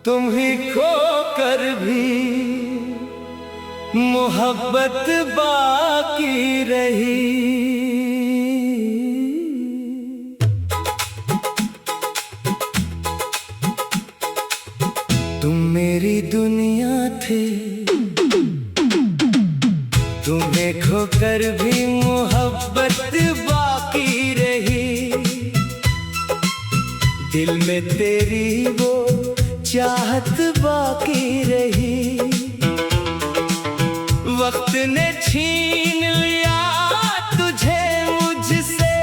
तुम ही खो कर भी मोहब्बत बाकी रही। तुम मेरी दुनिया थे, तुम्हें खोकर भी मोहब्बत बाकी रही। दिल में तेरी वो चाहत बाकी रही। वक्त ने छीन लिया तुझे मुझसे,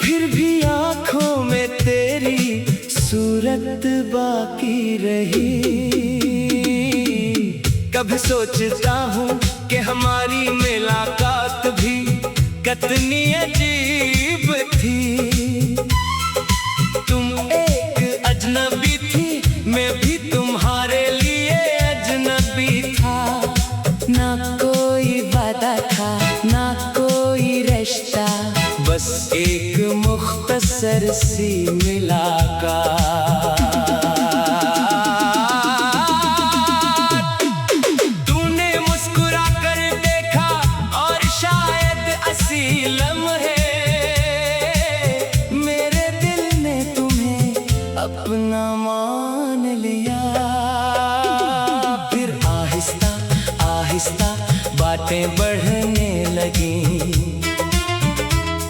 फिर भी आंखों में तेरी सूरत बाकी रही। कभी सोचता हूँ कि हमारी मुलाकात भी कितनी अजीब थी। तुम एक अजनबी थी, मैं भी तुम्हारे लिए अजनबी था। ना कोई वादा था, ना कोई रिश्ता, बस एक मुख्तसर सी मुलाकात। तूने मुस्कुरा कर देखा और शायद असी लम्हे, मेरे दिल ने तुम्हें अपना मान लिया। फिर आहिस्ता आहिस्ता बातें बढ़ने लगी।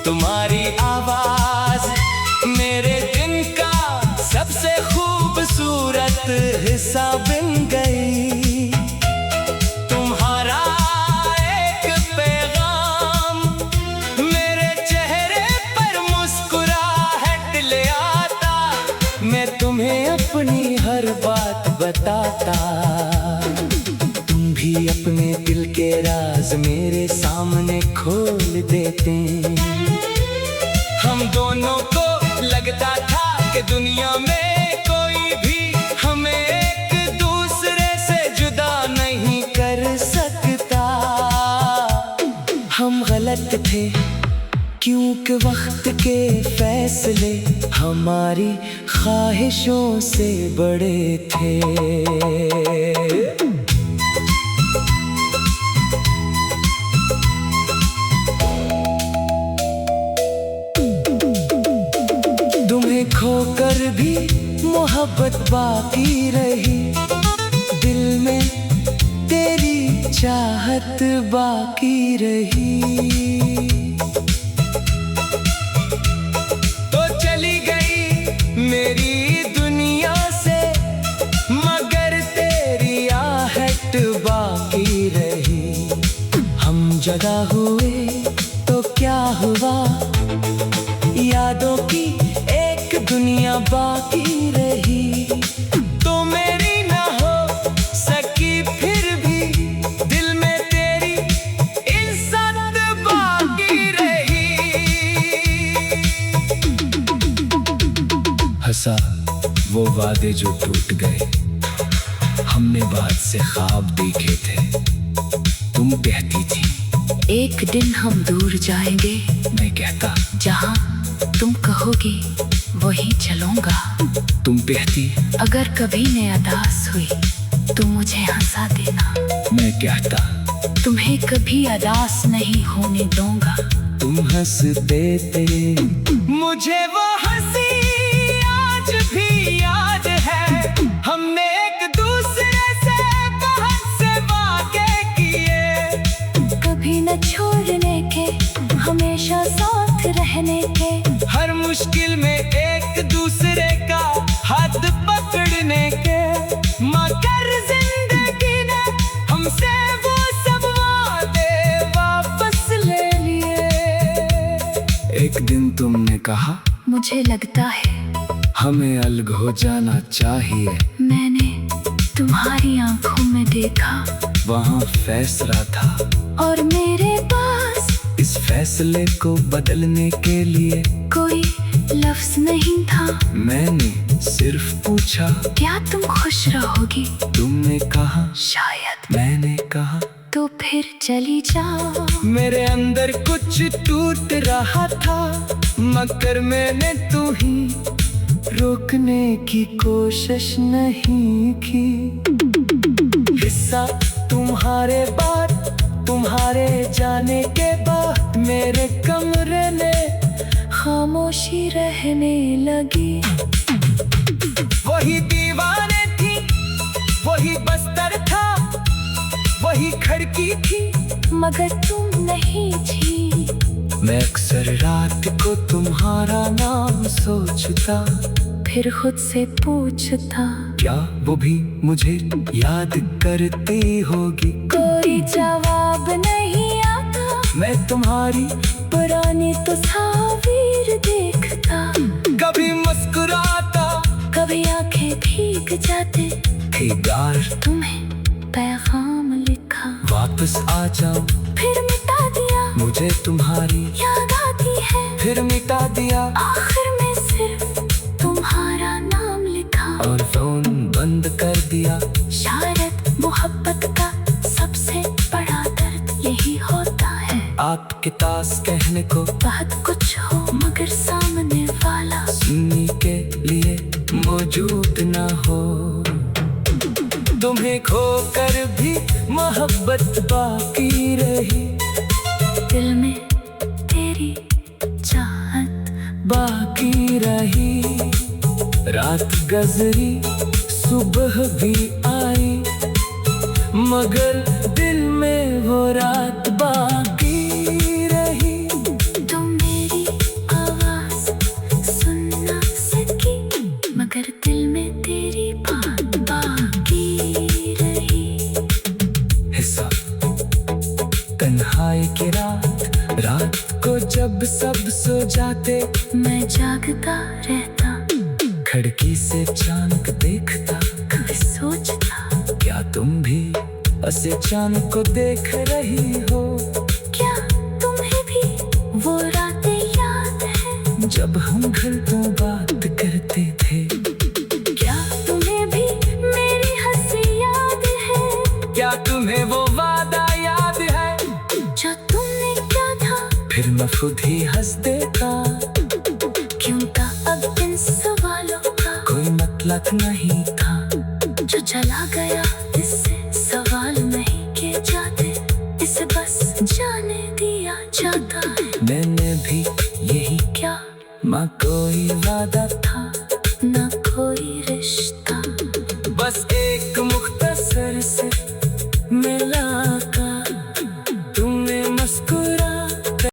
तुम्हारी आवाज मेरे दिन का सबसे खूबसूरत हिस्सा बन गई। तुम्हारा एक पैगाम मेरे चेहरे पर मुस्कुराहट ले आता। मैं तुम्हें अपनी हर बात बताता, तुम भी अपने दिल के राज मेरे सामने खोल देते। हम दोनों को लगता था कि दुनिया में कोई भी हमें एक दूसरे से जुदा नहीं कर सकता। हम गलत थे क्योंकि वक्त के फैसले हमारी ख्वाहिशों से बड़े थे। तुम्हें खोकर भी मोहब्बत बाकी रही। दिल में तेरी चाहत बाकी रही। तो चली गई मेरी दुनिया से, मगर तेरी आहट बाकी रही। हम जगा हुए तो क्या हुआ, यादों की एक दुनिया बाकी रही। तो मेरी ना हो सकी फिर भी दिल में तेरी इज्जत बाकी रही। हंसा वो वादे जो टूट गए, हमने बात से ख्वाब देखे थे। तुम कहती थी एक दिन हम दूर जाएंगे, मैं कहता जहाँ तुम कहोगे वही चलूंगा। तुम कहती अगर कभी मैं अदास हुई तो मुझे हंसा देना। मैं कहता तुम्हें कभी अदास नहीं होने दूंगा। तुम हंसते थे, मुझे वो हंसी आज भी याद है। हमने एक दूसरे से बहुत से वादे किए, कभी न छोड़ने के, हमेशा साथ रहने के। हर मुश्किल में एक दूसरे का हाथ पकड़ने के। मगर जिंदगी ने हमसे वो सब वादे वापस ले लिए। एक दिन तुमने कहा मुझे लगता है हमें अलग हो जाना चाहिए। मैंने तुम्हारी आंखों में देखा, वहाँ फैसला था और मेरे पास इस फैसले को बदलने के लिए कोई लफ्ज नहीं था। मैंने सिर्फ पूछा क्या तुम खुश रहोगी? तुमने कहा शायद। मैंने कहा तो फिर चली जाओ। मेरे अंदर कुछ टूट रहा था, मगर मैंने तू ही रोकने की कोशिश नहीं की। हिस्सा तुम्हारे बाद, तुम्हारे जाने के बाद मेरे कमरे में खामोशी रहने लगी। वही दीवारें थी, वही बस्तर था, वही खिड़की थी, मगर तुम नहीं थी। मैं अक्सर रात को तुम्हारा नाम सोचता, फिर खुद से पूछता, क्या वो भी मुझे याद करती होगी। कोई जवाब नहीं आता। मैं तुम्हारी पुरानी तस्वीर देखता, कभी मुस्कुराता, कभी आंखें भीग जाते। एक बार तुम्हें पैगाम लिखा, वापस आ जाओ, फिर मिटा दिया। मुझे तुम्हारी याद आती है, फिर मिटा दिया। आखिर में सिर्फ तुम्हारा नाम लिखा और फोन बंद कर दिया। शायद मोहब्बत का सबसे बड़ा दर्द यही होता है। आपके पास कहने को बहुत कुछ हो, मगर सामने वाला सुनने के लिए मौजूद ना हो। तुम्हें खोकर भी मोहब्बत बाकी रही, दिल में तेरी चाहत बाकी रही। रात गुजरी, सुबह भी आई, मगर दिल में वो रात बाकी रही। तुम मेरी आवाज सुन ना सकी, मगर दिल में तेरी बात बाकी रही। हिस्सा तन्हाई की रात, रात को जब सब सो जाते, मैं जागता रहता, खिड़की से चांद देखता। कभी सोचता, क्या तुम भी ऐसे चांद को देख रही हो। क्या तुम्हें भी वो रातें याद है जब हम घर तो बात करते थे। क्या तुम्हें भी मेरी हंसी याद है, क्या तुम्हें वो वादा याद है जो तुमने क्या था। फिर मैं खुद ही हंस देता, क्यों था अब इन सवालों का कोई मतलब नहीं था। जो चला गया इससे सवाल नहीं किए जाते, इसे बस जाने दिया जाता है। मैंने भी यही क्या माँ कोई वादा था,